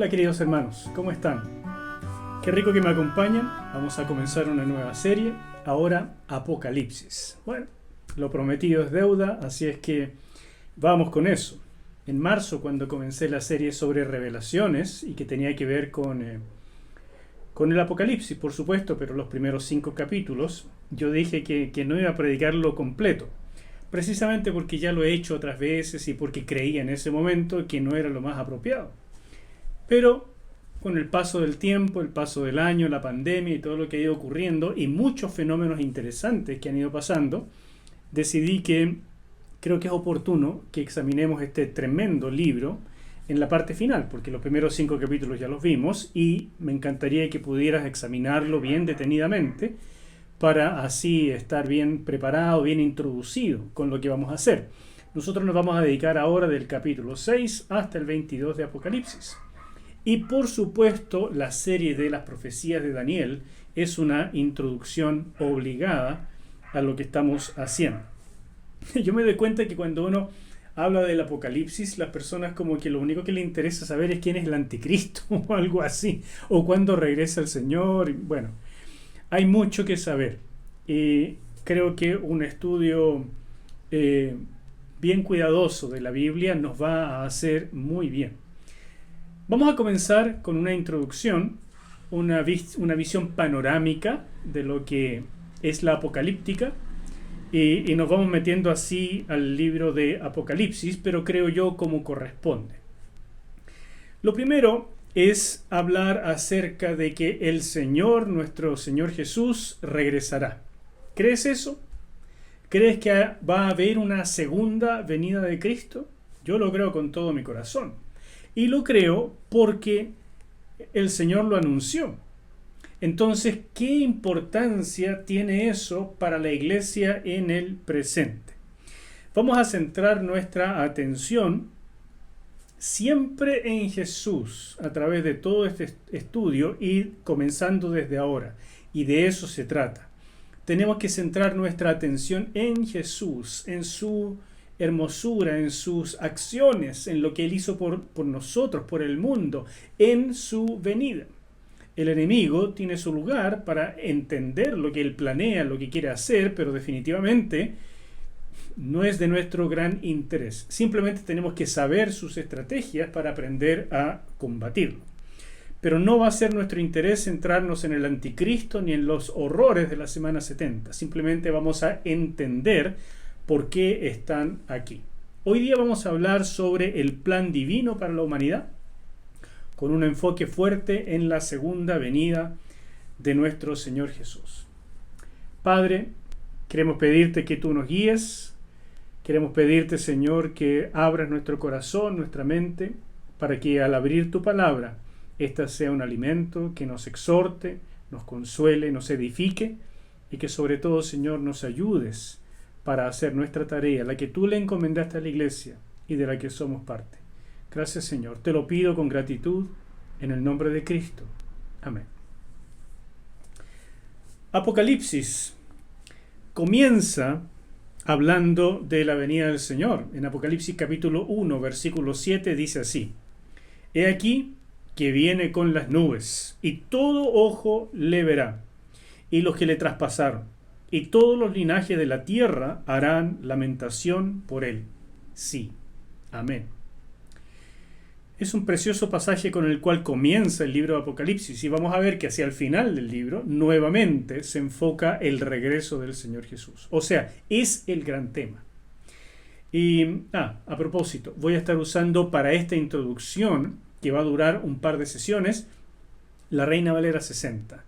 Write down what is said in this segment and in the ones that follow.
Hola queridos hermanos, ¿cómo están? Qué rico que me acompañan. Vamos a comenzar una nueva serie, ahora Apocalipsis. Bueno, lo prometido es deuda, así es que vamos con eso. En marzo, cuando comencé la serie sobre revelaciones y que tenía que ver con el Apocalipsis, por supuesto, pero los primeros 5 capítulos, yo dije que no iba a predicarlo completo, precisamente porque ya lo he hecho otras veces y porque creía en ese momento que no era lo más apropiado. Pero con el paso del tiempo, el paso del año, la pandemia y todo lo que ha ido ocurriendo y muchos fenómenos interesantes que han ido pasando, decidí que creo que es oportuno que examinemos este tremendo libro en la parte final, porque los primeros 5 capítulos ya los vimos y me encantaría que pudieras examinarlo bien detenidamente para así estar bien preparado, bien introducido con lo que vamos a hacer. Nosotros nos vamos a dedicar ahora del capítulo 6 hasta el 22 de Apocalipsis. Y por supuesto, la serie de las profecías de Daniel es una introducción obligada a lo que estamos haciendo. Yo me doy cuenta que cuando uno habla del Apocalipsis, las personas como que lo único que les interesa saber es quién es el anticristo o algo así, o cuándo regresa el Señor. Y bueno, hay mucho que saber. Y creo que un estudio bien cuidadoso de la Biblia nos va a hacer muy bien. Vamos a comenzar con una introducción, una visión panorámica de lo que es la apocalíptica y nos vamos metiendo así al libro de Apocalipsis, pero creo yo como corresponde. Lo primero es hablar acerca de que el Señor, nuestro Señor Jesús, regresará. ¿Crees eso? ¿Crees que va a haber una segunda venida de Cristo? Yo lo creo con todo mi corazón. Y lo creo porque el Señor lo anunció. Entonces, ¿qué importancia tiene eso para la iglesia en el presente? Vamos a centrar nuestra atención siempre en Jesús a través de todo este estudio y comenzando desde ahora. Y de eso se trata. Tenemos que centrar nuestra atención en Jesús, en su hermosura, en sus acciones, en lo que Él hizo por nosotros, por el mundo, en su venida. El enemigo tiene su lugar para entender lo que Él planea, lo que quiere hacer, pero definitivamente no es de nuestro gran interés. Simplemente tenemos que saber sus estrategias para aprender a combatirlo. Pero no va a ser nuestro interés centrarnos en el anticristo ni en los horrores de la semana 70. Simplemente vamos a entender por qué están aquí. Hoy día vamos a hablar sobre el plan divino para la humanidad, con un enfoque fuerte en la segunda venida de nuestro Señor Jesús. Padre, queremos pedirte que tú nos guíes, queremos pedirte, Señor, que abras nuestro corazón, nuestra mente, para que al abrir tu palabra, esta sea un alimento que nos exhorte, nos consuele, nos edifique, y que sobre todo, Señor, nos ayudes para hacer nuestra tarea, la que tú le encomendaste a la iglesia y de la que somos parte. Gracias, Señor. Te lo pido con gratitud en el nombre de Cristo. Amén. Apocalipsis comienza hablando de la venida del Señor. En Apocalipsis capítulo 1, versículo 7 dice así: He aquí que viene con las nubes, y todo ojo le verá, y los que le traspasaron, y todos los linajes de la tierra harán lamentación por él. Sí. Amén. Es un precioso pasaje con el cual comienza el libro de Apocalipsis y vamos a ver que hacia el final del libro nuevamente se enfoca el regreso del Señor Jesús. O sea, es el gran tema. Y, a propósito, voy a estar usando para esta introducción, que va a durar un par de sesiones, la Reina Valera 60.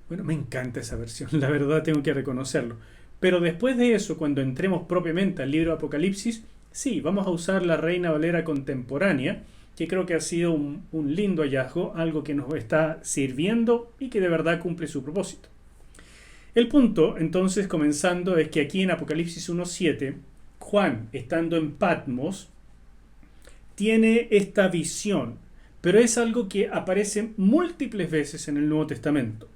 Bueno, me encanta esa versión, la verdad tengo que reconocerlo. Pero después de eso, cuando entremos propiamente al libro de Apocalipsis, sí, vamos a usar la Reina Valera contemporánea, que creo que ha sido un lindo hallazgo, algo que nos está sirviendo y que de verdad cumple su propósito. El punto, entonces, comenzando, es que aquí en Apocalipsis 1.7, Juan, estando en Patmos, tiene esta visión, pero es algo que aparece múltiples veces en el Nuevo Testamento.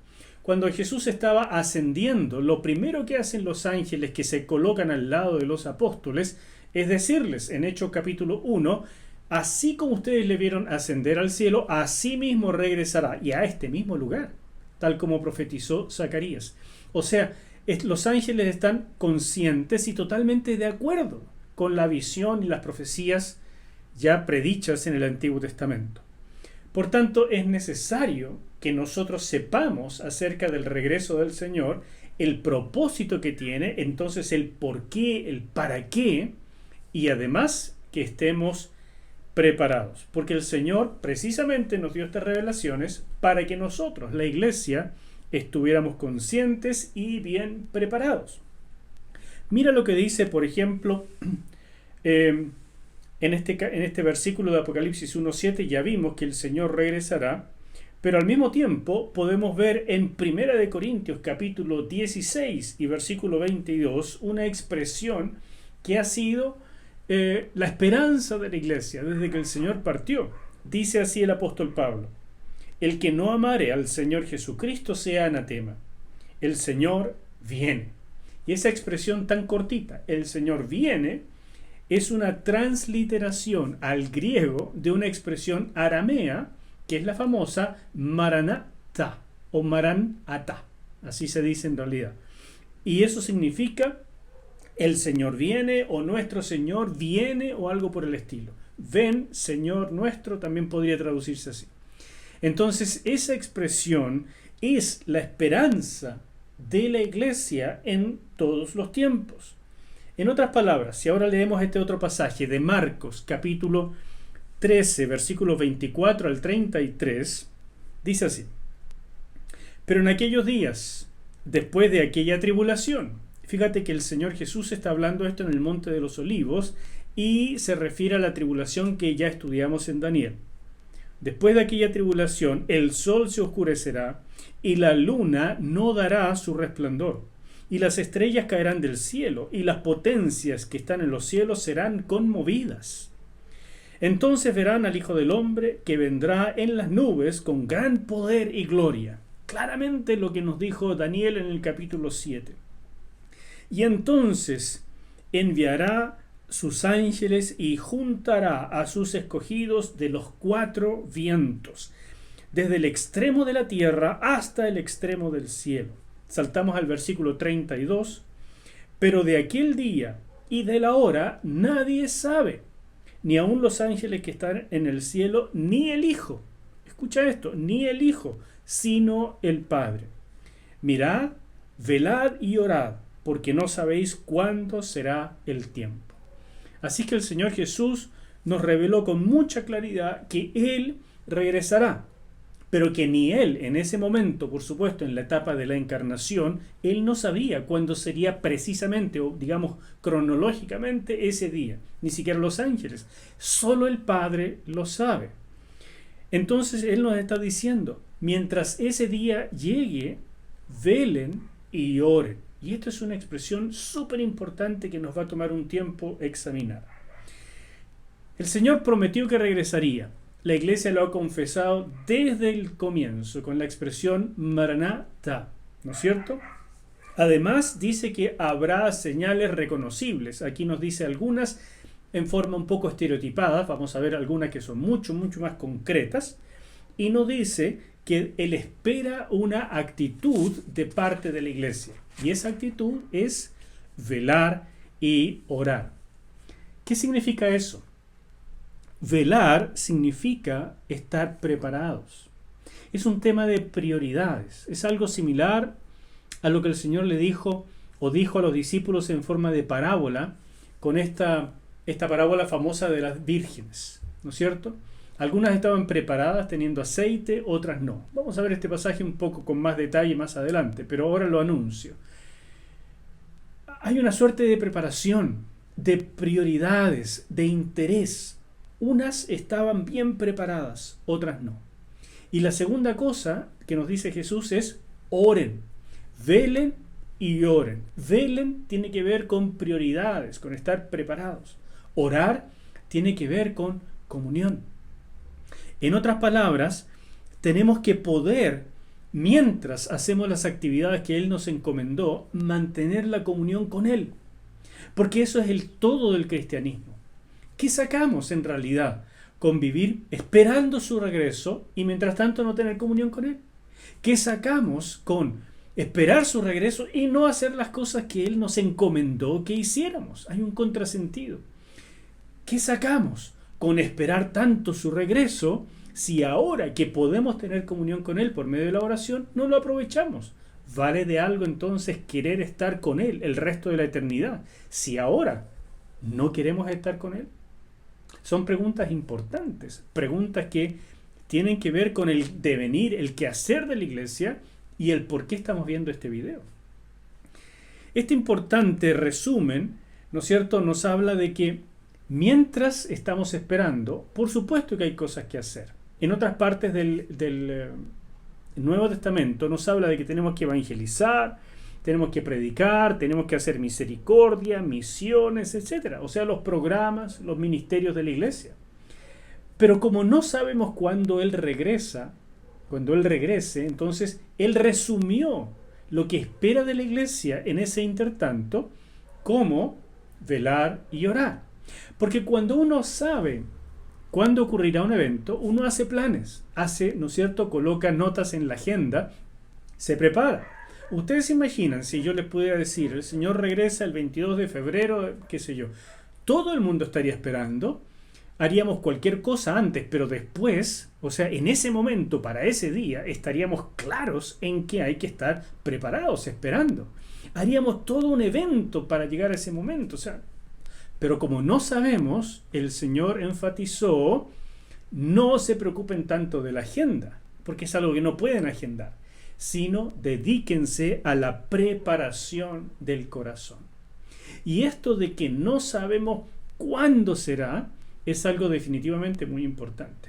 Cuando Jesús estaba ascendiendo, lo primero que hacen los ángeles que se colocan al lado de los apóstoles es decirles en Hechos capítulo 1, así como ustedes le vieron ascender al cielo, así mismo regresará y a este mismo lugar, tal como profetizó Zacarías. O sea, los ángeles están conscientes y totalmente de acuerdo con la visión y las profecías ya predichas en el Antiguo Testamento. Por tanto, es necesario que nosotros sepamos acerca del regreso del Señor, el propósito que tiene, entonces el por qué, el para qué, y además que estemos preparados. Porque el Señor precisamente nos dio estas revelaciones para que nosotros, la iglesia, estuviéramos conscientes y bien preparados. Mira lo que dice, por ejemplo, en este versículo de Apocalipsis 1:7 ya vimos que el Señor regresará, pero al mismo tiempo podemos ver en 1 de Corintios capítulo 16 y versículo 22 una expresión que ha sido la esperanza de la iglesia desde que el Señor partió. Dice así el apóstol Pablo: el que no amare al Señor Jesucristo sea anatema. El Señor viene. Y esa expresión tan cortita, el Señor viene, es una transliteración al griego de una expresión aramea que es la famosa maranatha o maranatha. Así se dice en realidad. Y eso significa el Señor viene o nuestro Señor viene o algo por el estilo. Ven, Señor nuestro, también podría traducirse así. Entonces, esa expresión es la esperanza de la iglesia en todos los tiempos. En otras palabras, si ahora leemos este otro pasaje de Marcos, capítulo 13, versículos 24 al 33, dice así: pero en aquellos días, después de aquella tribulación, fíjate que el Señor Jesús está hablando esto en el Monte de los Olivos y se refiere a la tribulación que ya estudiamos en Daniel. Después de aquella tribulación, el sol se oscurecerá y la luna no dará su resplandor, y las estrellas caerán del cielo, y las potencias que están en los cielos serán conmovidas. Entonces verán al Hijo del Hombre que vendrá en las nubes con gran poder y gloria. Claramente lo que nos dijo Daniel en el capítulo 7. Y entonces enviará sus ángeles y juntará a sus escogidos de los cuatro vientos, desde el extremo de la tierra hasta el extremo del cielo. Saltamos al versículo 32. Pero de aquel día y de la hora nadie sabe, ni aun los ángeles que están en el cielo, ni el Hijo. Escucha esto, ni el Hijo, sino el Padre. Mirad, velad y orad, porque no sabéis cuándo será el tiempo. Así que el Señor Jesús nos reveló con mucha claridad que Él regresará, pero que ni Él en ese momento, por supuesto en la etapa de la encarnación, Él no sabía cuándo sería precisamente o digamos cronológicamente ese día, ni siquiera los ángeles, solo el Padre lo sabe. Entonces Él nos está diciendo, mientras ese día llegue, velen y oren. Y esto es una expresión súper importante que nos va a tomar un tiempo examinar. El Señor prometió que regresaría. La iglesia lo ha confesado desde el comienzo con la expresión Maranatha, ¿no es cierto? Además dice que habrá señales reconocibles. Aquí nos dice algunas en forma un poco estereotipada. Vamos a ver algunas que son mucho más concretas. Y nos dice que Él espera una actitud de parte de la iglesia. Y esa actitud es velar y orar. ¿Qué significa eso? Velar significa estar preparados. Es un tema de prioridades. Es algo similar a lo que el Señor le dijo o dijo a los discípulos en forma de parábola con esta parábola famosa de las vírgenes, ¿no es cierto? Algunas estaban preparadas teniendo aceite, otras no. Vamos a ver este pasaje un poco con más detalle más adelante, pero ahora lo anuncio. Hay una suerte de preparación, de prioridades, de interés. Unas estaban bien preparadas, otras no. Y la segunda cosa que nos dice Jesús es oren, velen y oren. Velen tiene que ver con prioridades, con estar preparados. Orar tiene que ver con comunión. En otras palabras, tenemos que poder, mientras hacemos las actividades que Él nos encomendó, mantener la comunión con Él. Porque eso es el todo del cristianismo. ¿Qué sacamos en realidad convivir esperando su regreso y mientras tanto no tener comunión con Él? ¿Qué sacamos con esperar su regreso y no hacer las cosas que Él nos encomendó que hiciéramos? Hay un contrasentido. ¿Qué sacamos con esperar tanto su regreso si ahora que podemos tener comunión con Él por medio de la oración no lo aprovechamos? ¿Vale de algo entonces querer estar con Él el resto de la eternidad si ahora no queremos estar con Él? Son preguntas importantes, preguntas que tienen que ver con el devenir, el quehacer de la iglesia y el por qué estamos viendo este video. Este importante resumen, ¿no es cierto?, nos habla de que mientras estamos esperando, por supuesto que hay cosas que hacer. En otras partes del Nuevo Testamento nos habla de que tenemos que evangelizar, tenemos que predicar, tenemos que hacer misericordia, misiones, etc. O sea, los programas, los ministerios de la iglesia. Pero como no sabemos cuándo Él regresa, cuando Él regrese, entonces Él resumió lo que espera de la iglesia en ese intertanto como velar y orar. Porque cuando uno sabe cuándo ocurrirá un evento, uno hace planes, ¿no es cierto?, coloca notas en la agenda, se prepara. Ustedes se imaginan si yo les pudiera decir, el Señor regresa el 22 de febrero, qué sé yo, todo el mundo estaría esperando, haríamos cualquier cosa antes, pero después, o sea, en ese momento, para ese día, estaríamos claros en que hay que estar preparados, esperando. Haríamos todo un evento para llegar a ese momento, o sea, pero como no sabemos, el Señor enfatizó, no se preocupen tanto de la agenda, porque es algo que no pueden agendar, sino dedíquense a la preparación del corazón. Y esto de que no sabemos cuándo será, es algo definitivamente muy importante.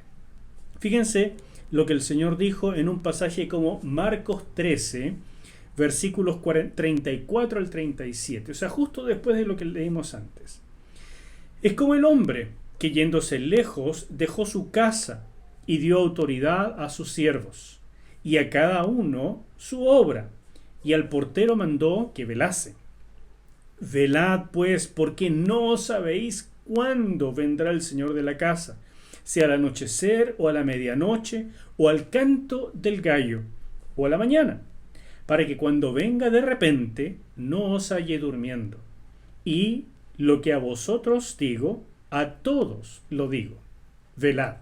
Fíjense lo que el Señor dijo en un pasaje como Marcos 13, versículos 34 al 37, o sea, justo después de lo que leímos antes. Es como el hombre que yéndose lejos dejó su casa y dio autoridad a sus siervos, y a cada uno su obra, y al portero mandó que velase. Velad pues, porque no sabéis cuándo vendrá el Señor de la casa, sea al anochecer o a la medianoche, o al canto del gallo, o a la mañana, para que cuando venga de repente no os halle durmiendo. Y lo que a vosotros digo, a todos lo digo, velad.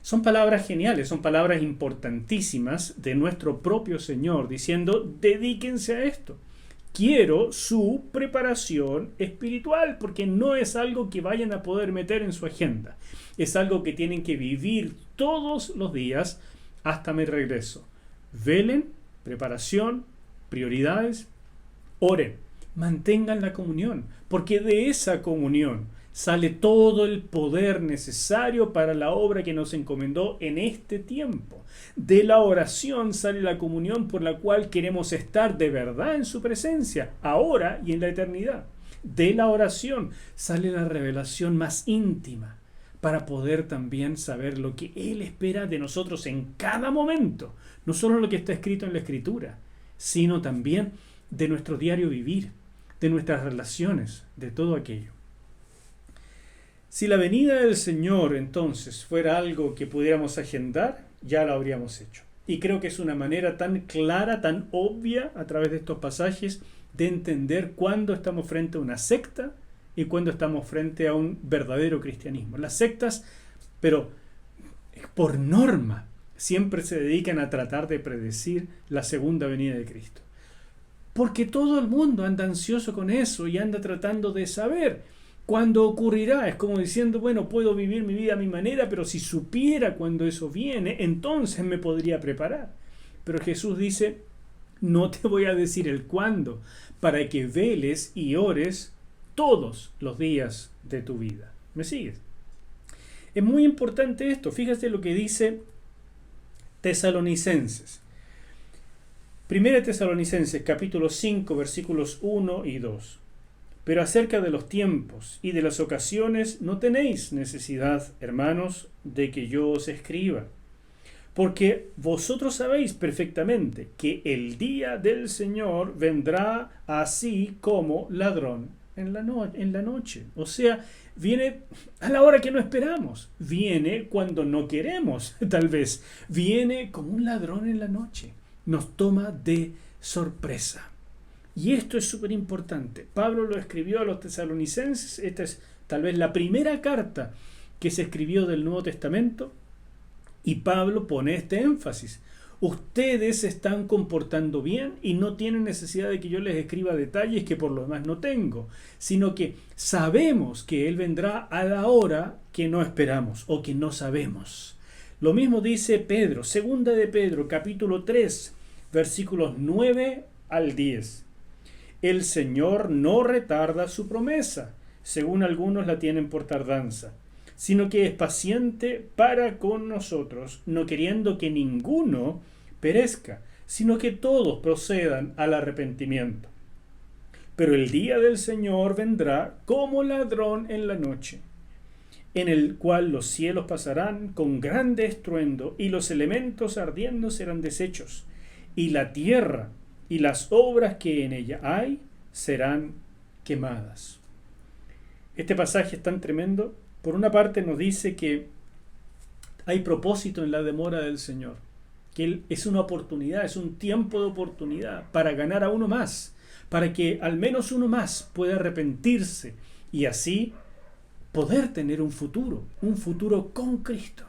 Son palabras geniales, son palabras importantísimas de nuestro propio Señor, diciendo, dedíquense a esto. Quiero su preparación espiritual, porque no es algo que vayan a poder meter en su agenda. Es algo que tienen que vivir todos los días hasta mi regreso. Velen, preparación, prioridades, oren, mantengan la comunión, porque de esa comunión sale todo el poder necesario para la obra que nos encomendó en este tiempo. De la oración sale la comunión por la cual queremos estar de verdad en su presencia, ahora y en la eternidad. De la oración sale la revelación más íntima para poder también saber lo que Él espera de nosotros en cada momento. No solo lo que está escrito en la Escritura, sino también de nuestro diario vivir, de nuestras relaciones, de todo aquello. Si la venida del Señor entonces fuera algo que pudiéramos agendar, ya lo habríamos hecho. Y creo que es una manera tan clara, tan obvia a través de estos pasajes de entender cuándo estamos frente a una secta y cuándo estamos frente a un verdadero cristianismo. Las sectas, pero por norma, siempre se dedican a tratar de predecir la segunda venida de Cristo. Porque todo el mundo anda ansioso con eso y anda tratando de saber cuándo ocurrirá. Es como diciendo, bueno, puedo vivir mi vida a mi manera, pero si supiera cuándo eso viene, entonces me podría preparar. Pero Jesús dice, no te voy a decir el cuándo, para que veles y ores todos los días de tu vida. ¿Me sigues? Es muy importante esto. Fíjate lo que dice Tesalonicenses. Primera Tesalonicenses, capítulo 5, versículos 1 y 2. Pero acerca de los tiempos y de las ocasiones no tenéis necesidad, hermanos, de que yo os escriba. Porque vosotros sabéis perfectamente que el día del Señor vendrá así como ladrón en la noche. O sea, viene a la hora que no esperamos, viene cuando no queremos, tal vez, viene como un ladrón en la noche, nos toma de sorpresa. Y esto es súper importante. Pablo lo escribió a los tesalonicenses. Esta es tal vez la primera carta que se escribió del Nuevo Testamento. Y Pablo pone este énfasis. Ustedes se están comportando bien y no tienen necesidad de que yo les escriba detalles que por lo demás no tengo, sino que sabemos que Él vendrá a la hora que no esperamos o que no sabemos. Lo mismo dice Pedro, segunda de Pedro, capítulo 3, versículos 9 al 10. El Señor no retarda su promesa, según algunos la tienen por tardanza, sino que es paciente para con nosotros, no queriendo que ninguno perezca, sino que todos procedan al arrepentimiento. Pero el día del Señor vendrá como ladrón en la noche, en el cual los cielos pasarán con grande estruendo, y los elementos ardiendo serán deshechos, y la tierra y las obras que en ella hay serán quemadas. Este pasaje es tan tremendo. Por una parte nos dice que hay propósito en la demora del Señor, que Él es una oportunidad, es un tiempo de oportunidad para ganar a uno más, para que al menos uno más pueda arrepentirse y así poder tener un futuro con Cristo.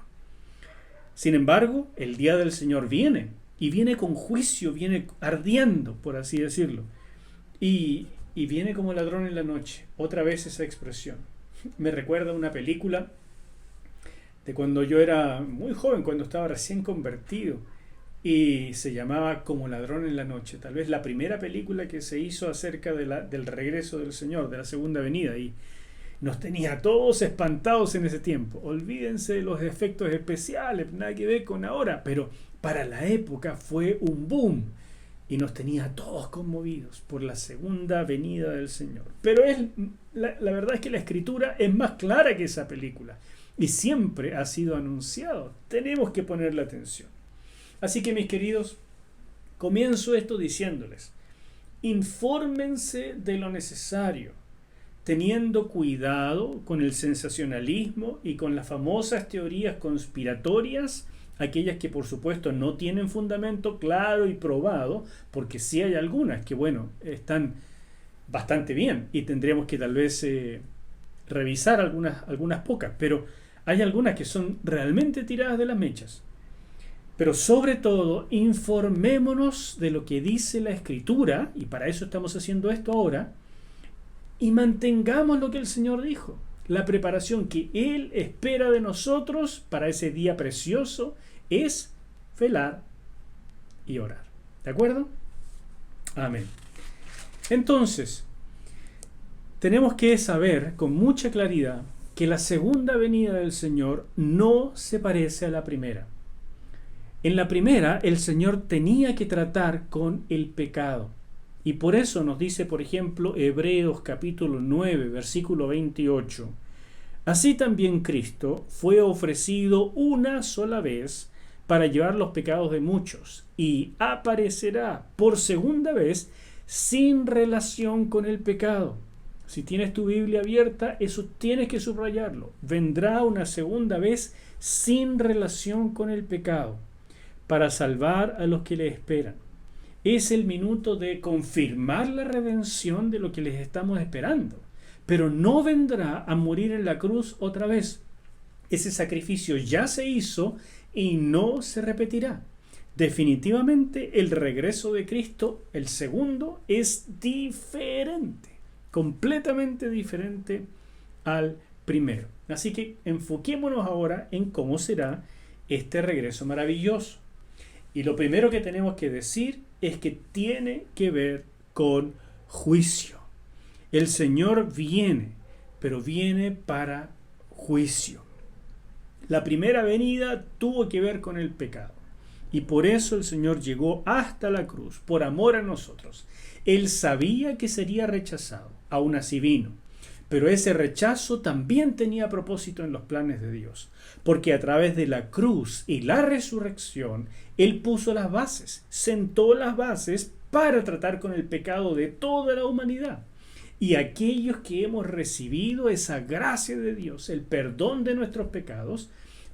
Sin embargo, el día del Señor viene, y viene con juicio, viene ardiendo, por así decirlo, y viene como ladrón en la noche. Otra vez esa expresión me recuerda a una película de cuando yo era muy joven, cuando estaba recién convertido, y se llamaba Como ladrón en la noche. Tal vez la primera película que se hizo acerca del regreso del Señor, de la segunda venida, y nos tenía a todos espantados en ese tiempo. Olvídense de los efectos especiales, nada que ver con ahora, pero para la época fue un boom y nos tenía a todos conmovidos por la segunda venida del Señor. Pero la verdad es que la Escritura es más clara que esa película y siempre ha sido anunciado. Tenemos que ponerle atención. Así que, mis queridos, comienzo esto diciéndoles: infórmense de lo necesario, teniendo cuidado con el sensacionalismo y con las famosas teorías conspiratorias, aquellas que por supuesto no tienen fundamento claro y probado, porque sí hay algunas que, bueno, están bastante bien y tendríamos que tal vez revisar algunas pocas, pero hay algunas que son realmente tiradas de las mechas. Pero sobre todo, informémonos de lo que dice la Escritura, y para eso estamos haciendo esto ahora, y mantengamos lo que el Señor dijo, la preparación que Él espera de nosotros para ese día precioso es velar y orar. ¿De acuerdo? Amén. Entonces, tenemos que saber con mucha claridad que la segunda venida del Señor no se parece a la primera. En la primera, el Señor tenía que tratar con el pecado. Y por eso nos dice, por ejemplo, Hebreos capítulo 9, versículo 28. Así también Cristo fue ofrecido una sola vez para llevar los pecados de muchos, y aparecerá por segunda vez sin relación con el pecado. Si tienes tu Biblia abierta, eso tienes que subrayarlo. Vendrá una segunda vez sin relación con el pecado, para salvar a los que le esperan. Es el minuto de confirmar la redención de lo que les estamos esperando, pero no vendrá a morir en la cruz otra vez. Ese sacrificio ya se hizo y no se repetirá. Definitivamente el regreso de Cristo, el segundo, es diferente, completamente diferente al primero. Así que enfoquémonos ahora en cómo será este regreso maravilloso. Y lo primero que tenemos que decir es que tiene que ver con juicio. El Señor viene, pero viene para juicio. La primera venida tuvo que ver con el pecado. Y por eso el Señor llegó hasta la cruz, por amor a nosotros. Él sabía que sería rechazado, aún así vino. Pero ese rechazo también tenía propósito en los planes de Dios, porque a través de la cruz y la resurrección, Él puso las bases, sentó las bases para tratar con el pecado de toda la humanidad. Y aquellos que hemos recibido esa gracia de Dios, el perdón de nuestros pecados,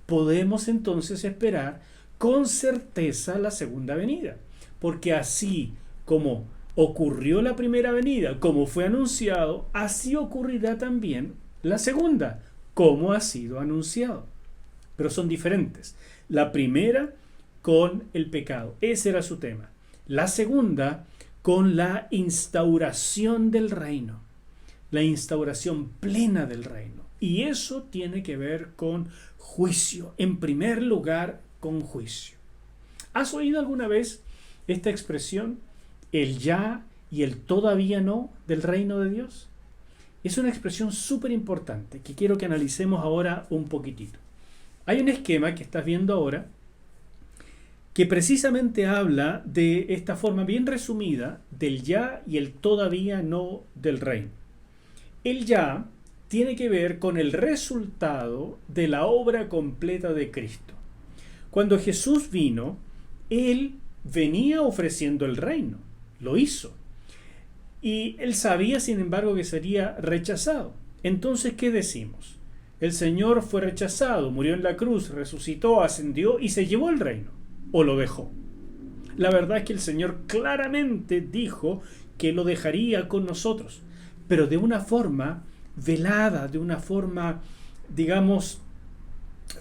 podemos entonces esperar con certeza la segunda venida. Porque así como ocurrió la primera venida, como fue anunciado, así ocurrirá también la segunda, como ha sido anunciado. Pero son diferentes. La primera con el pecado, ese era su tema. La segunda con la instauración del reino, la instauración plena del reino. Y eso tiene que ver con juicio, en primer lugar con juicio. ¿Has oído alguna vez esta expresión, el ya y el todavía no del reino de Dios? Es una expresión súper importante que quiero que analicemos ahora un poquitito. Hay un esquema que estás viendo ahora que precisamente habla de esta forma bien resumida del ya y el todavía no del reino. El ya tiene que ver con el resultado de la obra completa de Cristo. Cuando Jesús vino, Él venía ofreciendo el reino, lo hizo. Y Él sabía, sin embargo, que sería rechazado. Entonces, ¿qué decimos? El Señor fue rechazado, murió en la cruz, resucitó, ascendió y se llevó el reino. ¿O lo dejó? La verdad es que el Señor claramente dijo que lo dejaría con nosotros, pero de una forma velada, de una forma, digamos,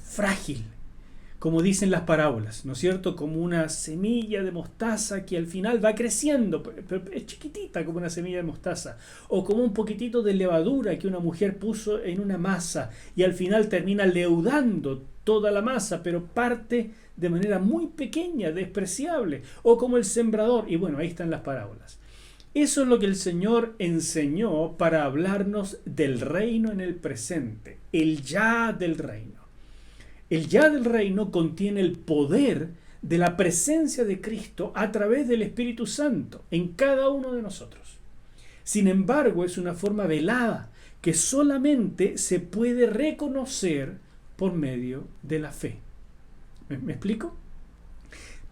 frágil, como dicen las parábolas, ¿no es cierto? Como una semilla de mostaza que al final va creciendo, pero es chiquitita como una semilla de mostaza, o como un poquitito de levadura que una mujer puso en una masa y al final termina leudando toda la masa, pero parte de manera muy pequeña, despreciable, o como el sembrador, y bueno, ahí están las parábolas. Eso es lo que el Señor enseñó para hablarnos del reino en el presente, el ya del reino. El ya del reino contiene el poder de la presencia de Cristo a través del Espíritu Santo en cada uno de nosotros. Sin embargo, es una forma velada que solamente se puede reconocer por medio de la fe. ¿Me explico?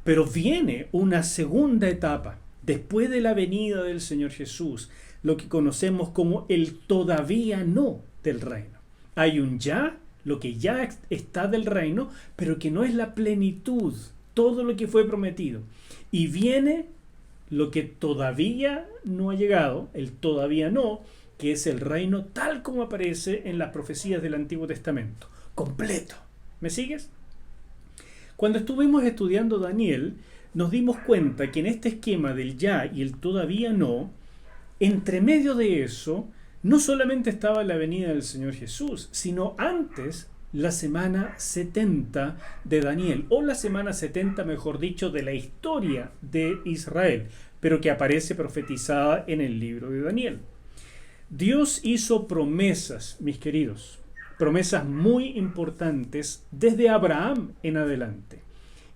Pero viene una segunda etapa, después de la venida del Señor Jesús, lo que conocemos como el todavía no del reino. Hay un ya, lo que ya está del reino, pero que no es la plenitud, todo lo que fue prometido. Y viene lo que todavía no ha llegado, el todavía no, que es el reino tal como aparece en las profecías del Antiguo Testamento, completo. ¿Me sigues? Cuando estuvimos estudiando Daniel, nos dimos cuenta que en este esquema del ya y el todavía no, entre medio de eso, no solamente estaba la venida del Señor Jesús, sino antes la semana 70 de Daniel, o la semana 70, mejor dicho, de la historia de Israel, pero que aparece profetizada en el libro de Daniel. Dios hizo promesas, mis queridos, promesas muy importantes desde Abraham en adelante.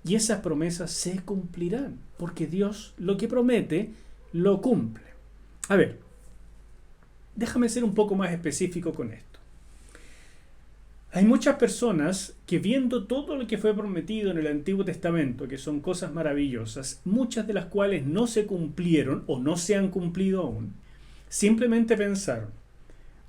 Y esas promesas se cumplirán, porque Dios lo que promete, lo cumple. A ver, déjame ser un poco más específico con esto. Hay muchas personas que viendo todo lo que fue prometido en el Antiguo Testamento, que son cosas maravillosas, muchas de las cuales no se cumplieron o no se han cumplido aún, simplemente pensaron,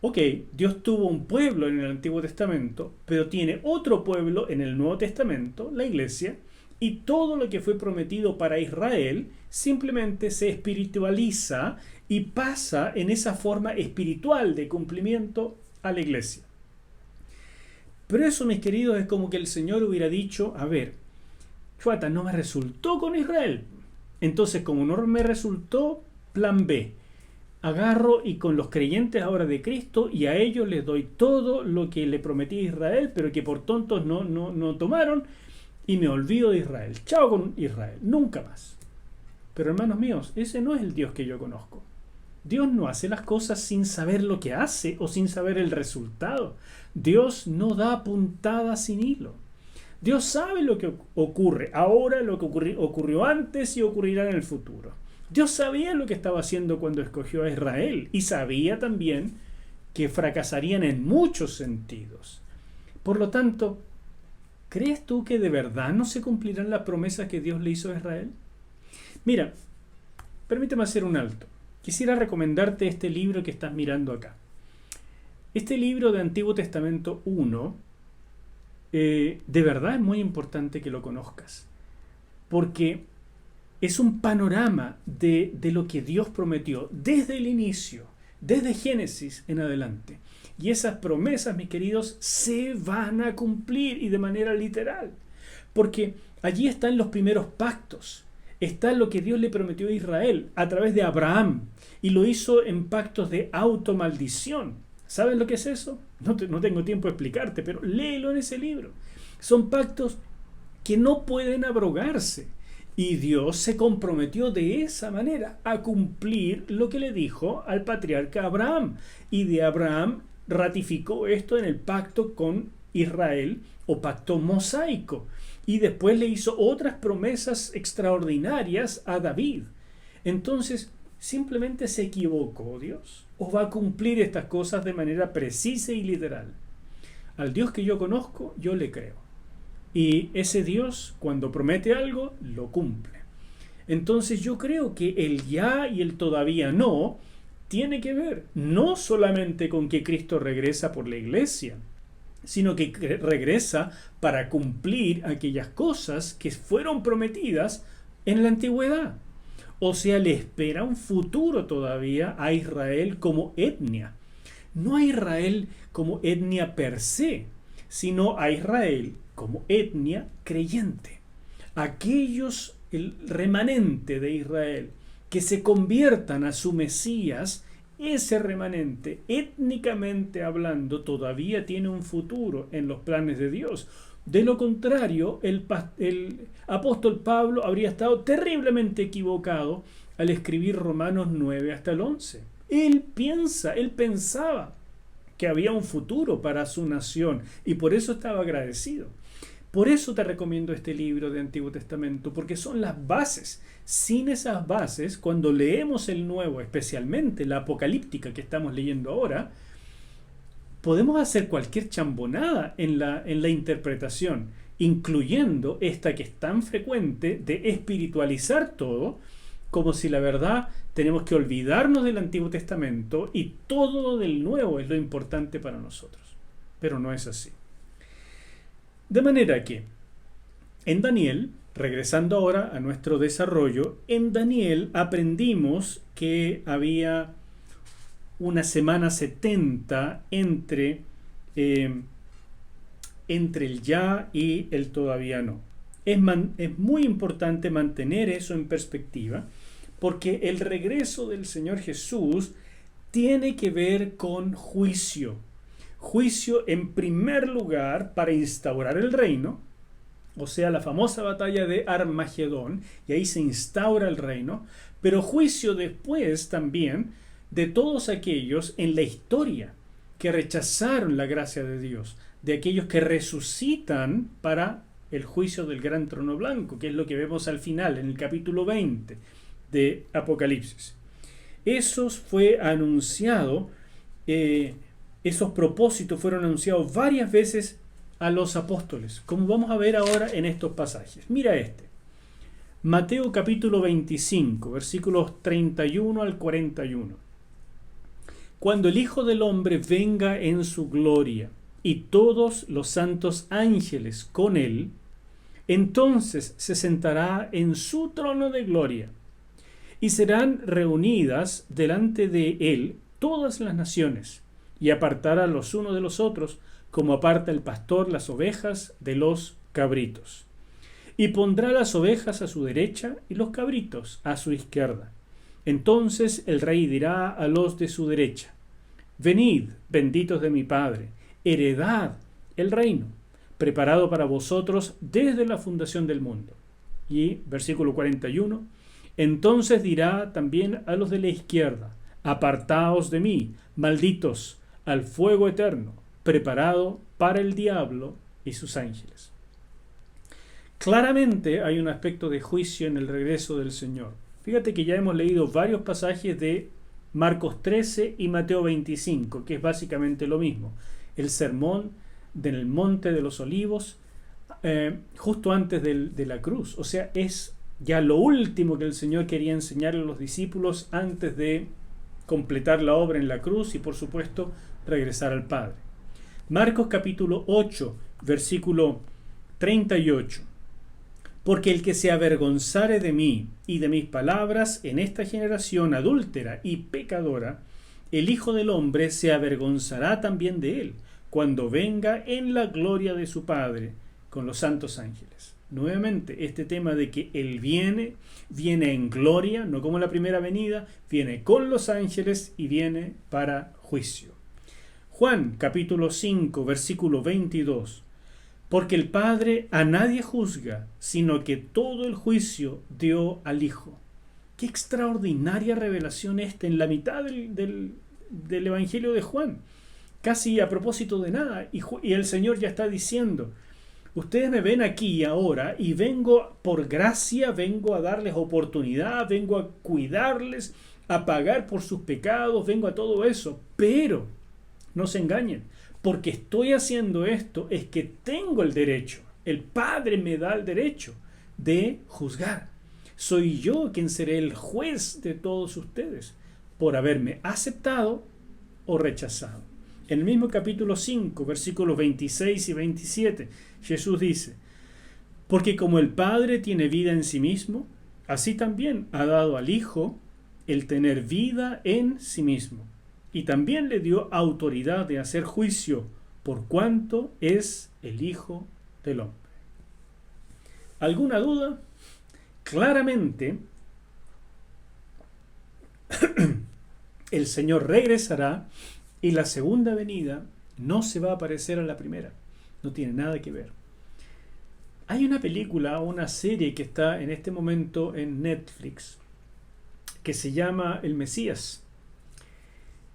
ok, Dios tuvo un pueblo en el Antiguo Testamento, pero tiene otro pueblo en el Nuevo Testamento, la Iglesia, y todo lo que fue prometido para Israel simplemente se espiritualiza y pasa en esa forma espiritual de cumplimiento a la Iglesia. Pero eso, mis queridos, es como que el Señor hubiera dicho, a ver, chuata, no me resultó con Israel. Entonces, como no me resultó, plan B. Agarro y con los creyentes ahora de Cristo y a ellos les doy todo lo que le prometí a Israel, pero que por tontos no tomaron, y me olvido de Israel. Chao con Israel, nunca más. Pero hermanos míos, ese no es el Dios que yo conozco. Dios no hace las cosas sin saber lo que hace o sin saber el resultado. Dios no da puntada sin hilo. Dios sabe lo que ocurre ahora, lo que ocurrió antes y ocurrirá en el futuro. Dios sabía lo que estaba haciendo cuando escogió a Israel y sabía también que fracasarían en muchos sentidos. Por lo tanto, ¿crees tú que de verdad no se cumplirán las promesas que Dios le hizo a Israel? Mira, permíteme hacer un alto. quisiera recomendarte este libro que estás mirando acá. Este libro de Antiguo Testamento 1, de verdad es muy importante que lo conozcas, porque es un panorama de lo que Dios prometió desde el inicio, desde Génesis en adelante. Y esas promesas, mis queridos, se van a cumplir, y de manera literal, porque allí están los primeros pactos. Está lo que Dios le prometió a Israel a través de Abraham, y lo hizo en pactos de automaldición. ¿Saben lo que es eso? No tengo tiempo de explicarte, pero léelo en ese libro. Son pactos que no pueden abrogarse, y Dios se comprometió de esa manera a cumplir lo que le dijo al patriarca Abraham, y de Abraham ratificó esto en el pacto con Israel, o pacto mosaico, y después le hizo otras promesas extraordinarias a David. Entonces, simplemente se equivocó Dios, o va a cumplir estas cosas de manera precisa y literal. Al Dios que yo conozco, yo le creo, y ese Dios, cuando promete algo, lo cumple. Entonces yo creo que el ya y el todavía no tiene que ver no solamente con que Cristo regresa por la iglesia, sino que regresa para cumplir aquellas cosas que fueron prometidas en la antigüedad. O sea, le espera un futuro todavía a Israel como etnia. No a Israel como etnia per se, sino a Israel como etnia creyente. Aquellos, el remanente de Israel, que se conviertan a su Mesías, ese remanente, étnicamente hablando, todavía tiene un futuro en los planes de Dios. De lo contrario, el apóstol Pablo habría estado terriblemente equivocado al escribir Romanos 9 hasta el 11. Él pensaba que había un futuro para su nación, y por eso estaba agradecido. Por eso te recomiendo este libro de Antiguo Testamento, porque son las bases. Sin esas bases, cuando leemos el Nuevo, especialmente la Apocalíptica que estamos leyendo ahora, podemos hacer cualquier chambonada en la interpretación, incluyendo esta que es tan frecuente de espiritualizar todo, como si la verdad tenemos que olvidarnos del Antiguo Testamento y todo lo del Nuevo es lo importante para nosotros. Pero no es así. De manera que en Daniel, regresando ahora a nuestro desarrollo, en Daniel aprendimos que había una semana 70 entre el ya y el todavía no. Es muy importante mantener eso en perspectiva, porque el regreso del Señor Jesús tiene que ver con juicio. Juicio en primer lugar para instaurar el reino, o sea, la famosa batalla de Armagedón, y ahí se instaura el reino, pero juicio después también de todos aquellos en la historia que rechazaron la gracia de Dios, de aquellos que resucitan para el juicio del gran trono blanco, que es lo que vemos al final, en el capítulo 20 de Apocalipsis. Eso fue anunciado, esos propósitos fueron anunciados varias veces a los apóstoles, como vamos a ver ahora en estos pasajes. Mira este. Mateo capítulo 25, versículos 31 al 41. Cuando el Hijo del Hombre venga en su gloria y todos los santos ángeles con él, entonces se sentará en su trono de gloria y serán reunidas delante de él todas las naciones, y apartará los unos de los otros, como aparta el pastor las ovejas de los cabritos. Y pondrá las ovejas a su derecha y los cabritos a su izquierda. Entonces el rey dirá a los de su derecha: Venid, benditos de mi Padre, heredad el reino, preparado para vosotros desde la fundación del mundo. Y, versículo 41, entonces dirá también a los de la izquierda: Apartaos de mí, malditos, al fuego eterno, preparado para el diablo y sus ángeles. Claramente hay un aspecto de juicio en el regreso del Señor. Fíjate que ya hemos leído varios pasajes de Marcos 13 y Mateo 25, que es básicamente lo mismo. El sermón del Monte de los Olivos, justo antes de la cruz. O sea, es ya lo último que el Señor quería enseñarle a los discípulos antes de completar la obra en la cruz y, por supuesto, regresar al Padre. Marcos capítulo 8, versículo 38. Porque el que se avergonzare de mí y de mis palabras en esta generación adúltera y pecadora, el Hijo del Hombre se avergonzará también de él, cuando venga en la gloria de su Padre con los santos ángeles. Nuevamente, este tema de que Él viene en gloria, no como la primera venida, viene con los ángeles y viene para juicio. Juan capítulo 5, versículo 22. Porque el Padre a nadie juzga, sino que todo el juicio dio al Hijo. Qué extraordinaria revelación esta en la mitad del Evangelio de Juan. Casi a propósito de nada. Y el Señor ya está diciendo: ustedes me ven aquí ahora y vengo por gracia, vengo a darles oportunidad, vengo a cuidarles, a pagar por sus pecados, vengo a todo eso. Pero no se engañen, porque estoy haciendo esto es que tengo el derecho, el Padre me da el derecho de juzgar. Soy yo quien seré el juez de todos ustedes por haberme aceptado o rechazado. En el mismo capítulo 5, versículos 26 y 27, Jesús dice: porque como el Padre tiene vida en sí mismo, así también ha dado al Hijo el tener vida en sí mismo. Y también le dio autoridad de hacer juicio, por cuanto es el Hijo del Hombre. ¿Alguna duda? Claramente, el Señor regresará y la segunda venida no se va a parecer a la primera. No tiene nada que ver. Hay una película, una serie que está en este momento en Netflix que se llama El Mesías.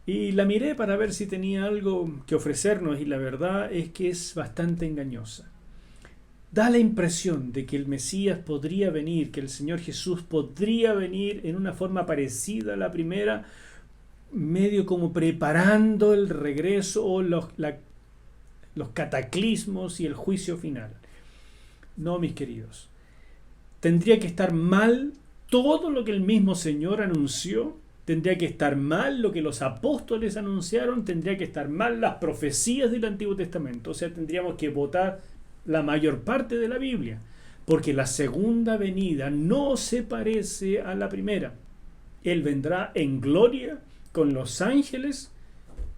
Y la miré para ver si tenía algo que ofrecernos y la verdad es que es bastante engañosa. Da la impresión de que el Mesías podría venir, que el Señor Jesús podría venir en una forma parecida a la primera, medio como preparando el regreso o los cataclismos y el juicio final. No, mis queridos. Tendría que estar mal todo lo que el mismo Señor anunció. Tendría que estar mal lo que los apóstoles anunciaron, tendría que estar mal las profecías del Antiguo Testamento. O sea, tendríamos que votar la mayor parte de la Biblia, porque la segunda venida no se parece a la primera. Él vendrá en gloria con los ángeles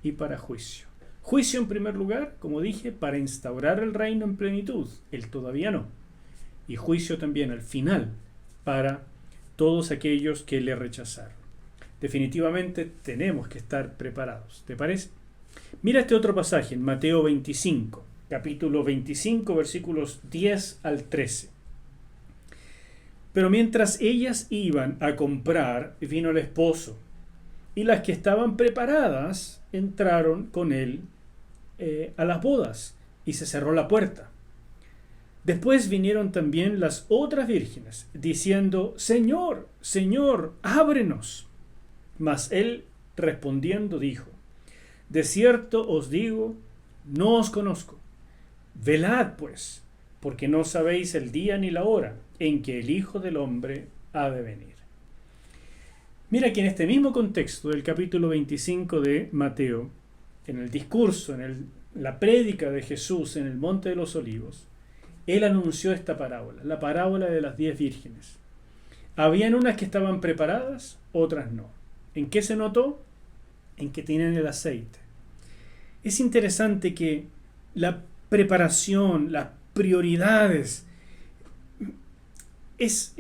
y para juicio. Juicio en primer lugar, como dije, para instaurar el reino en plenitud. Él todavía no. Y juicio también al final para todos aquellos que le rechazaron. Definitivamente tenemos que estar preparados. ¿Te parece? Mira este otro pasaje en Mateo 25, capítulo 25, versículos 10 al 13. Pero mientras ellas iban a comprar, vino el esposo, y las que estaban preparadas entraron con él a las bodas, y se cerró la puerta. Después vinieron también las otras vírgenes, diciendo: Señor, Señor, ábrenos. Mas él respondiendo dijo: de cierto os digo, no os conozco. Velad pues, porque no sabéis el día ni la hora en que el Hijo del Hombre ha de venir. Mira que en este mismo contexto del capítulo 25 de Mateo, en el discurso, en la prédica de Jesús en el Monte de los Olivos, él anunció esta parábola, la parábola de las 10 vírgenes. Habían unas que estaban preparadas, otras no. ¿En qué se notó? En que tenían el aceite. Es interesante que la preparación, las prioridades, es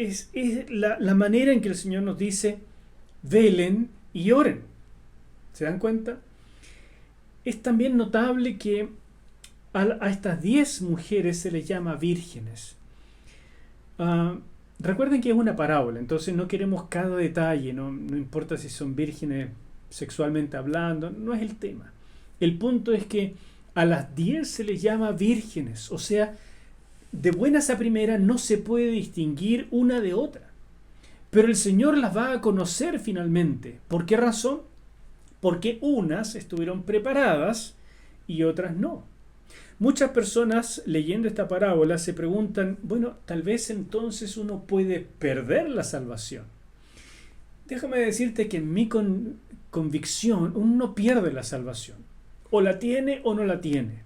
la manera en que el Señor nos dice: velen y oren. ¿Se dan cuenta? Es también notable que a estas 10 mujeres se les llama vírgenes. Recuerden que es una parábola, entonces no queremos cada detalle, no importa si son vírgenes sexualmente hablando, no es el tema. El punto es que a las 10 se les llama vírgenes, o sea, de buenas a primeras no se puede distinguir una de otra. Pero el Señor las va a conocer finalmente. ¿Por qué razón? Porque unas estuvieron preparadas y otras no. Muchas personas leyendo esta parábola se preguntan, bueno, tal vez entonces uno puede perder la salvación. Déjame decirte que en mi convicción uno no pierde la salvación. O la tiene o no la tiene.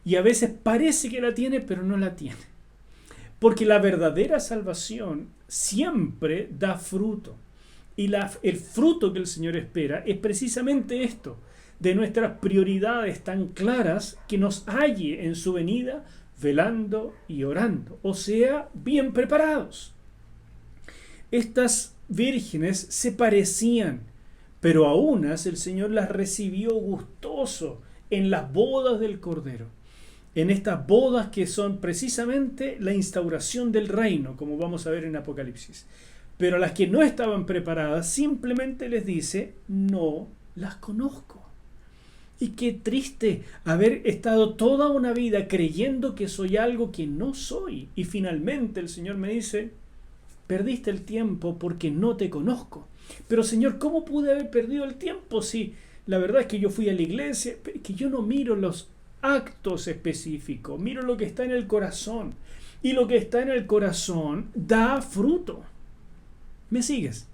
Y a veces parece que la tiene, pero no la tiene. Porque la verdadera salvación siempre da fruto. Y el fruto que el Señor espera es precisamente esto, de nuestras prioridades tan claras que nos halle en su venida velando y orando, o sea, bien preparados. Estas vírgenes se parecían, pero a unas el Señor las recibió gustoso en las bodas del Cordero. En estas bodas que son precisamente la instauración del reino, como vamos a ver en Apocalipsis. Pero a las que no estaban preparadas, simplemente les dice, no las conozco. Y qué triste haber estado toda una vida creyendo que soy algo que no soy. Y finalmente el Señor me dice, perdiste el tiempo porque no te conozco. Pero Señor, ¿cómo pude haber perdido el tiempo si la verdad es que yo fui a la iglesia? Que yo no miro los actos específicos, miro lo que está en el corazón. Y lo que está en el corazón da fruto. ¿Me sigues?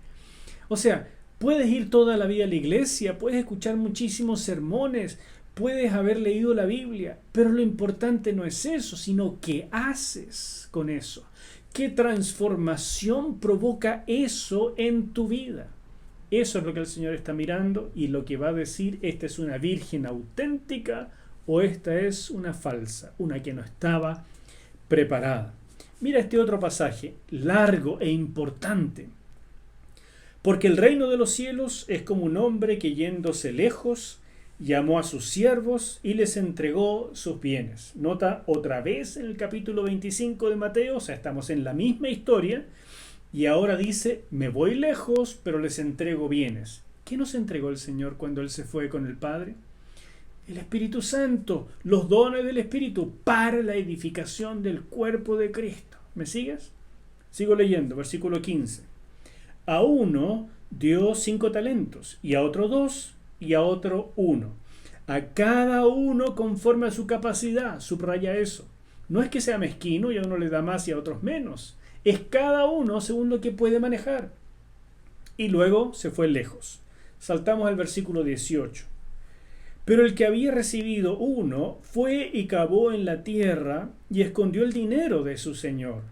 O sea, puedes ir toda la vida a la iglesia, puedes escuchar muchísimos sermones, puedes haber leído la Biblia, pero lo importante no es eso, sino qué haces con eso. ¿Qué transformación provoca eso en tu vida? Eso es lo que el Señor está mirando y lo que va a decir, esta es una virgen auténtica o esta es una falsa, una que no estaba preparada. Mira este otro pasaje, largo e importante. Porque el reino de los cielos es como un hombre que yéndose lejos, llamó a sus siervos y les entregó sus bienes. Nota otra vez en el capítulo 25 de Mateo, o sea, estamos en la misma historia, y ahora dice, me voy lejos, pero les entrego bienes. ¿Qué nos entregó el Señor cuando Él se fue con el Padre? El Espíritu Santo, los dones del Espíritu para la edificación del cuerpo de Cristo. ¿Me sigues? Sigo leyendo, versículo 15. A uno dio 5 talentos, y a otro 2, y a otro 1. A cada uno conforme a su capacidad. Subraya eso. No es que sea mezquino y a uno le da más y a otros menos. Es cada uno según lo que puede manejar. Y luego se fue lejos. Saltamos al versículo 18. Pero el que había recibido 1 fue y cavó en la tierra y escondió el dinero de su señor.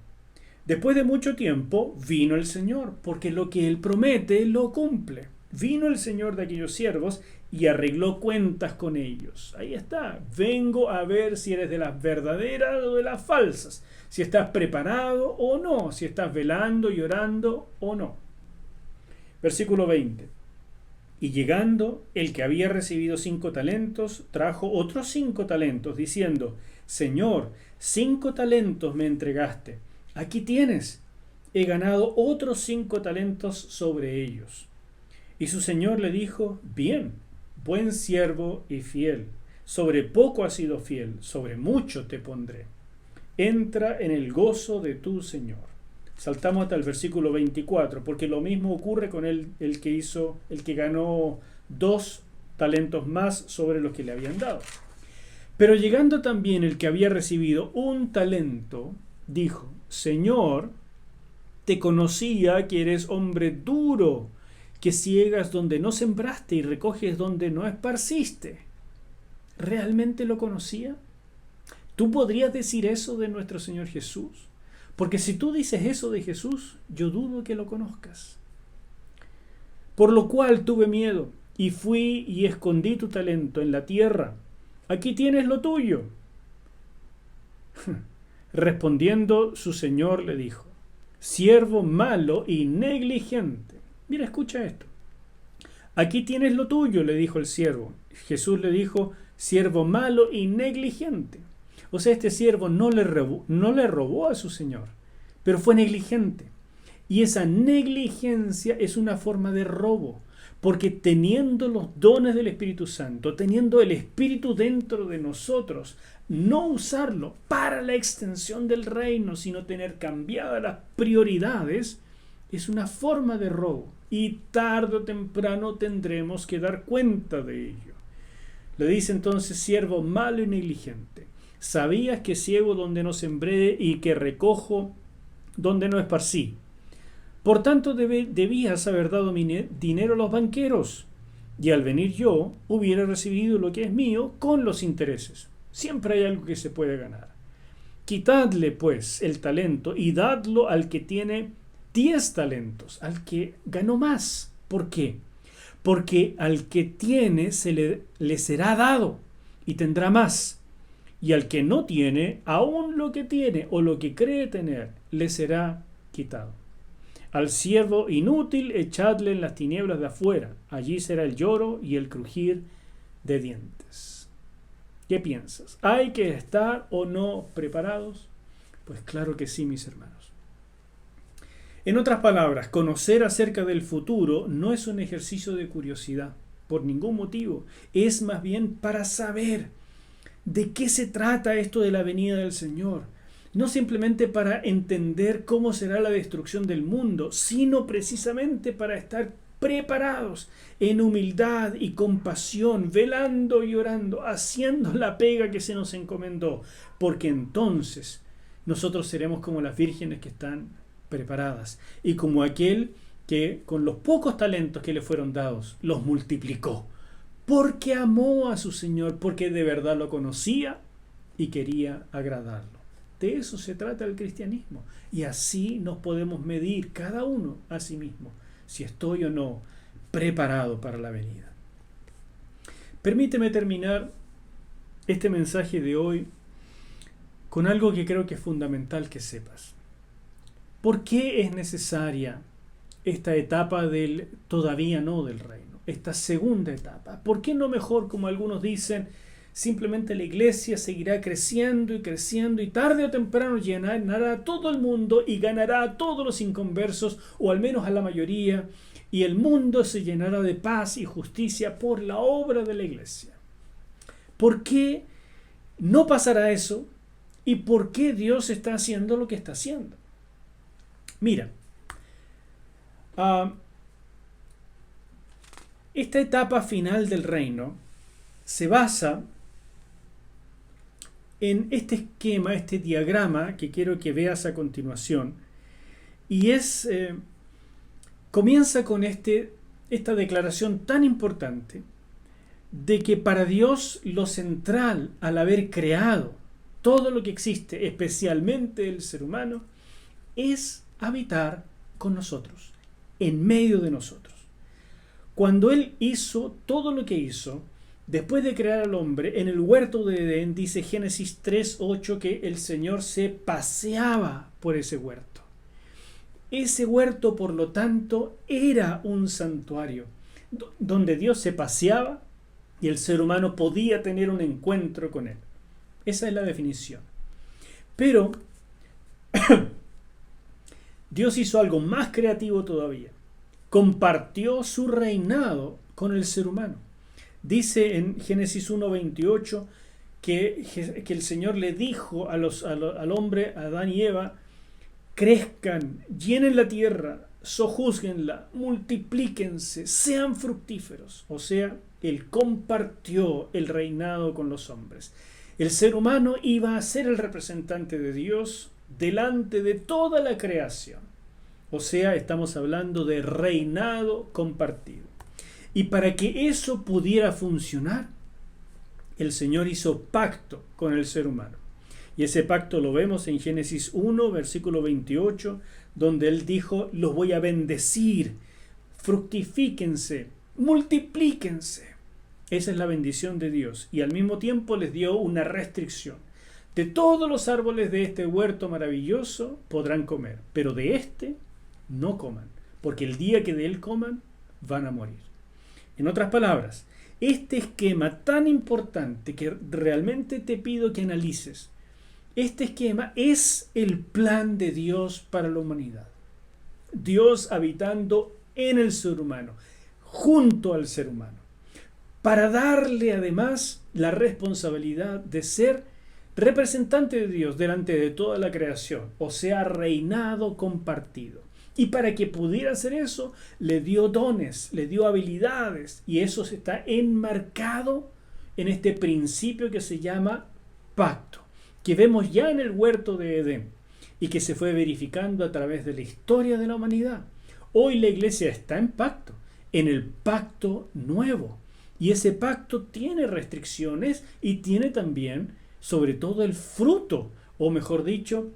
Después de mucho tiempo vino el Señor, porque lo que Él promete lo cumple. Vino el Señor de aquellos siervos y arregló cuentas con ellos. Ahí está. Vengo a ver si eres de las verdaderas o de las falsas. Si estás preparado o no. Si estás velando y orando o no. Versículo 20. Y llegando, el que había recibido 5 talentos, trajo otros 5 talentos, diciendo, Señor, 5 talentos me entregaste. Aquí tienes, he ganado otros 5 talentos sobre ellos. Y su señor le dijo, bien, buen siervo y fiel, sobre poco has sido fiel, sobre mucho te pondré. Entra en el gozo de tu señor. Saltamos hasta el versículo 24, porque lo mismo ocurre con el que ganó 2 talentos más sobre los que le habían dado. Pero llegando también el que había recibido 1 talento, dijo, Señor, te conocía que eres hombre duro, que ciegas donde no sembraste y recoges donde no esparciste. ¿Realmente lo conocía? ¿Tú podrías decir eso de nuestro Señor Jesús? Porque si tú dices eso de Jesús, yo dudo que lo conozcas. Por lo cual tuve miedo y fui y escondí tu talento en la tierra. Aquí tienes lo tuyo. Respondiendo su señor le dijo, siervo malo y negligente. Mira, escucha esto. Aquí tienes lo tuyo, le dijo el siervo. Jesús le dijo, siervo malo y negligente. O sea, este siervo no le robó a su señor, pero fue negligente. Y esa negligencia es una forma de robo, porque teniendo los dones del Espíritu Santo, teniendo el Espíritu dentro de nosotros, no usarlo para la extensión del reino, sino tener cambiadas las prioridades, es una forma de robo. Y tarde o temprano tendremos que dar cuenta de ello. Le dice entonces, siervo malo y negligente. Sabías que ciego donde no sembré y que recojo donde no esparcí. Por tanto debías haber dado dinero a los banqueros, y al venir yo hubiera recibido lo que es mío con los intereses. Siempre hay algo que se puede ganar. Quitadle, pues, el talento y dadlo al que tiene 10 talentos, al que ganó más. ¿Por qué? Porque al que tiene le será dado y tendrá más. Y al que no tiene, aún lo que tiene o lo que cree tener, le será quitado. Al siervo inútil echadle en las tinieblas de afuera. Allí será el lloro y el crujir de dientes. ¿Qué piensas? ¿Hay que estar o no preparados? Pues claro que sí, mis hermanos. En otras palabras, conocer acerca del futuro no es un ejercicio de curiosidad, por ningún motivo. Es más bien para saber de qué se trata esto de la venida del Señor. No simplemente para entender cómo será la destrucción del mundo, sino precisamente para estar preparados en humildad y compasión, velando y orando, haciendo la pega que se nos encomendó, porque entonces nosotros seremos como las vírgenes que están preparadas y como aquel que con los pocos talentos que le fueron dados los multiplicó, porque amó a su Señor, porque de verdad lo conocía y quería agradarlo. De eso se trata el cristianismo, y así nos podemos medir cada uno a sí mismo, si estoy o no preparado para la venida. Permíteme terminar este mensaje de hoy con algo que creo que es fundamental que sepas. ¿Por qué es necesaria esta etapa del todavía no del reino? Esta segunda etapa. ¿Por qué no mejor, como algunos dicen, simplemente la iglesia seguirá creciendo y creciendo y tarde o temprano llenará a todo el mundo y ganará a todos los inconversos, o al menos a la mayoría, y el mundo se llenará de paz y justicia por la obra de la iglesia? ¿Por qué no pasará eso? ¿Y por qué Dios está haciendo lo que está haciendo? Mira, esta etapa final del reino se basa en este esquema, este diagrama que quiero que veas a continuación, y comienza con esta declaración tan importante de que para Dios lo central al haber creado todo lo que existe, especialmente el ser humano, es habitar con nosotros, en medio de nosotros. Cuando Él hizo todo lo que hizo, después de crear al hombre, en el huerto de Edén, dice Génesis 3:8, que el Señor se paseaba por ese huerto. Ese huerto, por lo tanto, era un santuario, donde Dios se paseaba y el ser humano podía tener un encuentro con Él. Esa es la definición. Pero Dios hizo algo más creativo todavía. Compartió su reinado con el ser humano. Dice en Génesis 1:28 que el Señor le dijo al hombre, a Adán y Eva: crezcan, llenen la tierra, sojúzguenla, multiplíquense, sean fructíferos. O sea, Él compartió el reinado con los hombres. El ser humano iba a ser el representante de Dios delante de toda la creación. O sea, estamos hablando de reinado compartido. Y para que eso pudiera funcionar, el Señor hizo pacto con el ser humano. Y ese pacto lo vemos en Génesis 1, versículo 28, donde Él dijo: los voy a bendecir, fructifíquense, multiplíquense. Esa es la bendición de Dios. Y al mismo tiempo les dio una restricción. De todos los árboles de este huerto maravilloso podrán comer, pero de este no coman, porque el día que de él coman van a morir. En otras palabras, este esquema tan importante que realmente te pido que analices, este esquema es el plan de Dios para la humanidad. Dios habitando en el ser humano, junto al ser humano, para darle además la responsabilidad de ser representante de Dios delante de toda la creación, o sea, reinado compartido. Y para que pudiera hacer eso, le dio dones, le dio habilidades, y eso está enmarcado en este principio que se llama pacto. que vemos ya en el huerto de Edén y que se fue verificando a través de la historia de la humanidad. Hoy la iglesia está en pacto, en el pacto nuevo. Y ese pacto tiene restricciones y tiene también, sobre todo, el fruto, o mejor dicho,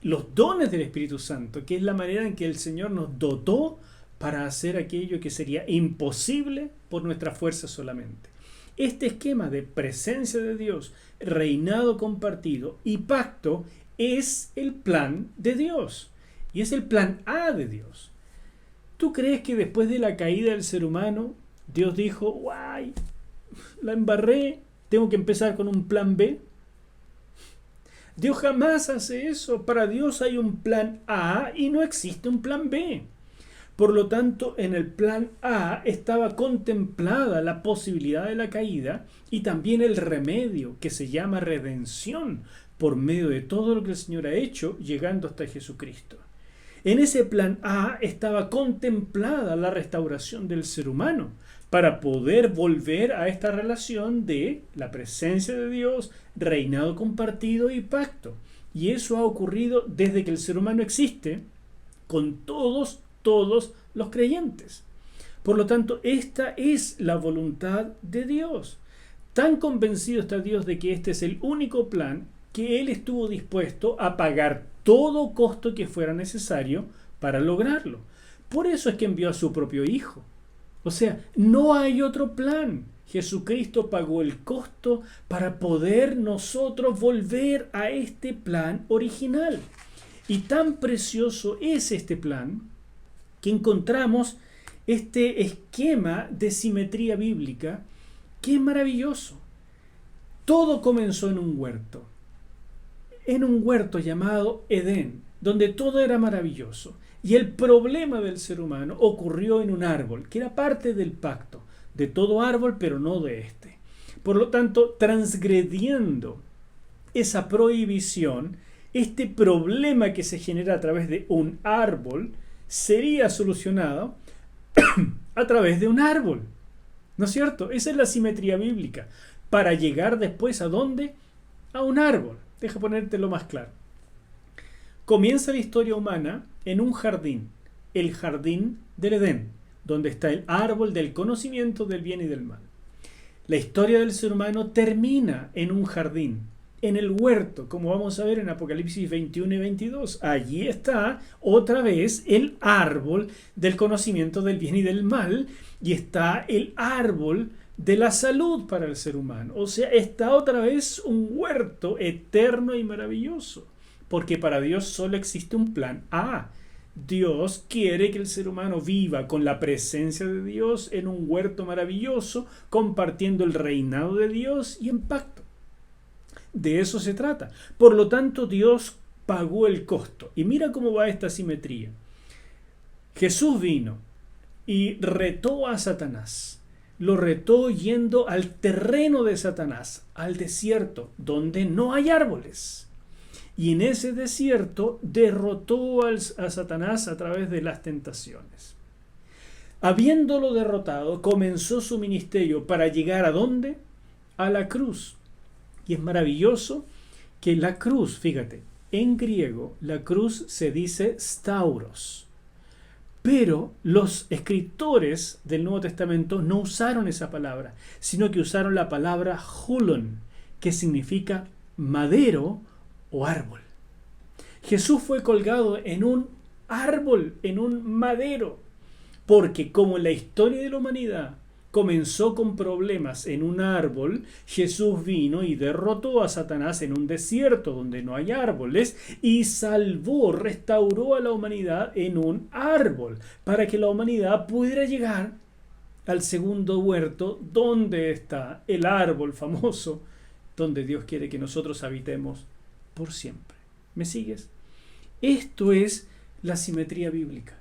los dones del Espíritu Santo, que es la manera en que el Señor nos dotó para hacer aquello que sería imposible por nuestra fuerza solamente. Este esquema de presencia de Dios, reinado compartido y pacto es el plan de Dios y es el plan A de Dios. ¿Tú crees que después de la caída del ser humano, Dios dijo, guay, la embarré, tengo que empezar con un plan B? Dios jamás hace eso. Para Dios hay un plan A y no existe un plan B. Por lo tanto, en el plan A estaba contemplada la posibilidad de la caída y también el remedio que se llama redención por medio de todo lo que el Señor ha hecho llegando hasta Jesucristo. En ese plan A estaba contemplada la restauración del ser humano para poder volver a esta relación de la presencia de Dios, reinado compartido y pacto. Y eso ha ocurrido desde que el ser humano existe con todos los creyentes. Por lo tanto, esta es la voluntad de Dios. Tan convencido está Dios de que este es el único plan que Él estuvo dispuesto a pagar todo costo que fuera necesario para lograrlo. Por eso es que envió a su propio Hijo. O sea, no hay otro plan. Jesucristo pagó el costo para poder nosotros volver a este plan original. Y tan precioso es este plan que encontramos este esquema de simetría bíblica que es maravilloso. Todo comenzó en un huerto llamado Edén, donde todo era maravilloso. Y el problema del ser humano ocurrió en un árbol, que era parte del pacto, de todo árbol, pero no de este. Por lo tanto, transgrediendo esa prohibición, este problema que se genera a través de un árbol sería solucionado a través de un árbol. ¿No es cierto? Esa es la simetría bíblica. Para llegar después ¿a dónde? A un árbol. Deja ponértelo más claro. Comienza la historia humana en un jardín, el jardín del Edén, donde está el árbol del conocimiento del bien y del mal. La historia del ser humano termina en un jardín, en el huerto, como vamos a ver en Apocalipsis 21 y 22. Allí está otra vez el árbol del conocimiento del bien y del mal, y está el árbol de la salud para el ser humano. O sea, está otra vez un huerto eterno y maravilloso, porque para Dios solo existe un plan A. Dios quiere que el ser humano viva con la presencia de Dios en un huerto maravilloso, compartiendo el reinado de Dios y en pacto. De eso se trata. Por lo tanto, Dios pagó el costo. Y mira cómo va esta simetría. Jesús vino y retó a Satanás. Lo retó yendo al terreno de Satanás, al desierto, donde no hay árboles. Y en ese desierto derrotó a Satanás a través de las tentaciones. Habiéndolo derrotado, comenzó su ministerio para llegar ¿a dónde? A la cruz. Y es maravilloso que la cruz, fíjate, en griego la cruz se dice stauros. Pero los escritores del Nuevo Testamento no usaron esa palabra, sino que usaron la palabra hulon, que significa madero o árbol. Jesús fue colgado en un árbol, en un madero, porque como la historia de la humanidad comenzó con problemas en un árbol, Jesús vino y derrotó a Satanás en un desierto donde no hay árboles y salvó, restauró a la humanidad en un árbol para que la humanidad pudiera llegar al segundo huerto donde está el árbol famoso donde Dios quiere que nosotros habitemos por siempre. ¿Me sigues? Esto es la simetría bíblica.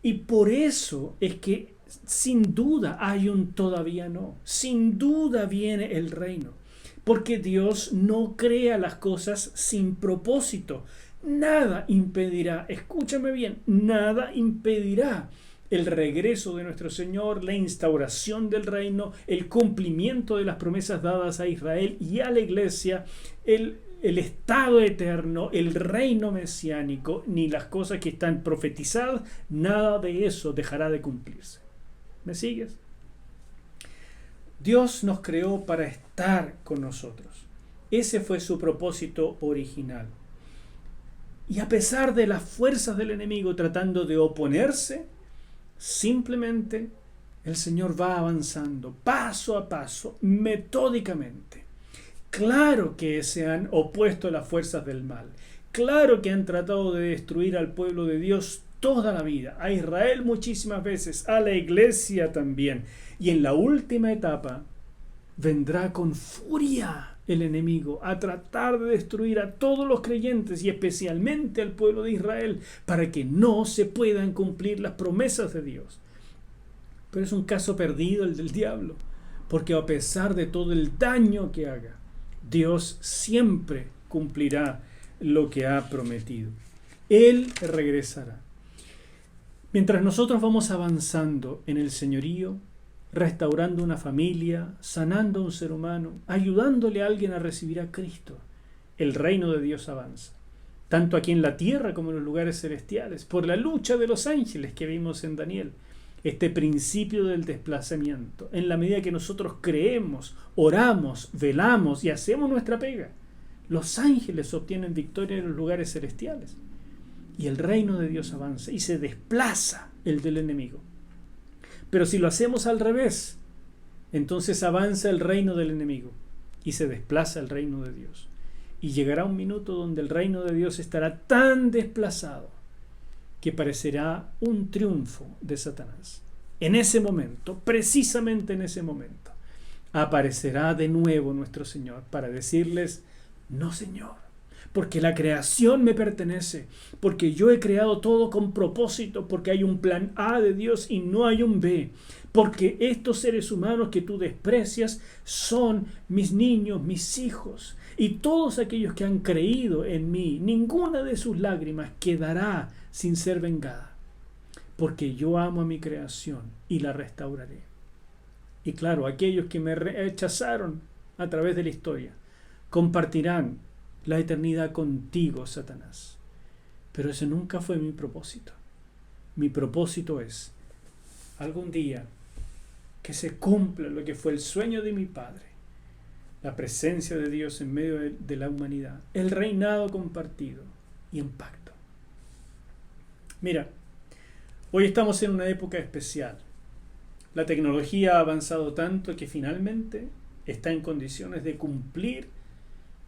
Y por eso es que sin duda hay un todavía no. Sin duda viene el reino. Porque Dios no crea las cosas sin propósito. Nada impedirá, escúchame bien, nada impedirá el regreso de nuestro Señor, la instauración del reino, el cumplimiento de las promesas dadas a Israel y a la iglesia, el estado eterno, el reino mesiánico, ni las cosas que están profetizadas, nada de eso dejará de cumplirse. ¿Me sigues? Dios nos creó para estar con nosotros. Ese fue su propósito original. Y a pesar de las fuerzas del enemigo tratando de oponerse, simplemente el Señor va avanzando paso a paso, metódicamente. Claro que se han opuesto a las fuerzas del mal. Claro que han tratado de destruir al pueblo de Dios toda la vida, a Israel muchísimas veces, a la iglesia también. Y en la última etapa vendrá con furia el enemigo a tratar de destruir a todos los creyentes y especialmente al pueblo de Israel para que no se puedan cumplir las promesas de Dios. Pero es un caso perdido el del diablo, porque a pesar de todo el daño que haga, Dios siempre cumplirá lo que ha prometido. Él regresará. Mientras nosotros vamos avanzando en el señorío, restaurando una familia, sanando a un ser humano, ayudándole a alguien a recibir a Cristo, el reino de Dios avanza, tanto aquí en la tierra como en los lugares celestiales, por la lucha de los ángeles que vimos en Daniel. Este principio del desplazamiento, en la medida que nosotros creemos, oramos, velamos y hacemos nuestra pega, los ángeles obtienen victoria en los lugares celestiales y el reino de Dios avanza y se desplaza el del enemigo. Pero si lo hacemos al revés, entonces avanza el reino del enemigo y se desplaza el reino de Dios. Y llegará un minuto donde el reino de Dios estará tan desplazado que parecerá un triunfo de Satanás. En ese momento, precisamente en ese momento, aparecerá de nuevo nuestro Señor para decirles: no, Señor, porque la creación me pertenece, porque yo he creado todo con propósito, porque hay un plan A de Dios y no hay un B, porque estos seres humanos que tú desprecias son mis niños, mis hijos, y todos aquellos que han creído en mí, ninguna de sus lágrimas quedará sin ser vengada, porque yo amo a mi creación y la restauraré. Y claro, aquellos que me rechazaron a través de la historia compartirán la eternidad contigo, Satanás. Pero ese nunca fue mi propósito. Mi propósito es algún día que se cumpla lo que fue el sueño de mi padre, la presencia de Dios en medio de la humanidad, el reinado compartido y en pacto. Mira, hoy estamos en una época especial. La tecnología ha avanzado tanto que finalmente está en condiciones de cumplir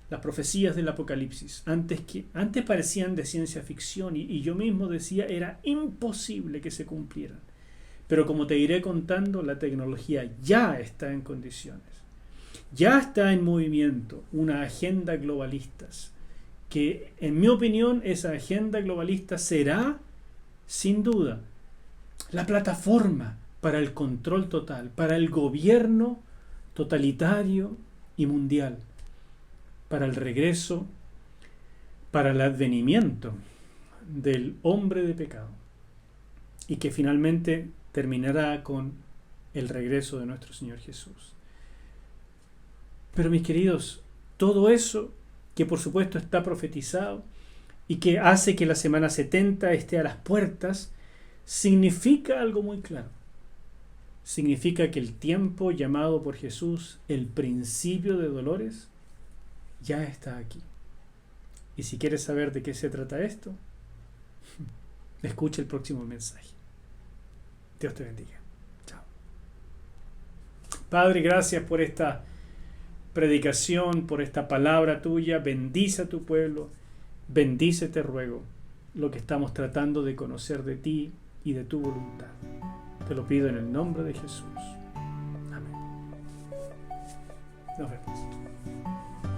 las profecías del Apocalipsis. Antes parecían de ciencia ficción y yo mismo decía era imposible que se cumplieran. Pero como te iré contando, la tecnología ya está en condiciones. Ya está en movimiento una agenda globalista que, en mi opinión, esa agenda globalista será, sin duda, la plataforma para el control total, para el gobierno totalitario y mundial, para el regreso, para el advenimiento del hombre de pecado, y que finalmente terminará con el regreso de nuestro Señor Jesús. Pero mis queridos, todo eso que por supuesto está profetizado y que hace que la semana 70 esté a las puertas, significa algo muy claro. Significa que el tiempo llamado por Jesús el principio de dolores ya está aquí. Y si quieres saber de qué se trata esto, escucha el próximo mensaje. Dios te bendiga. Chao. Padre, gracias por esta predicación, por esta palabra tuya. Bendice a tu pueblo. Bendice, te ruego, lo que estamos tratando de conocer de ti y de tu voluntad. Te lo pido en el nombre de Jesús. Amén. Nos vemos.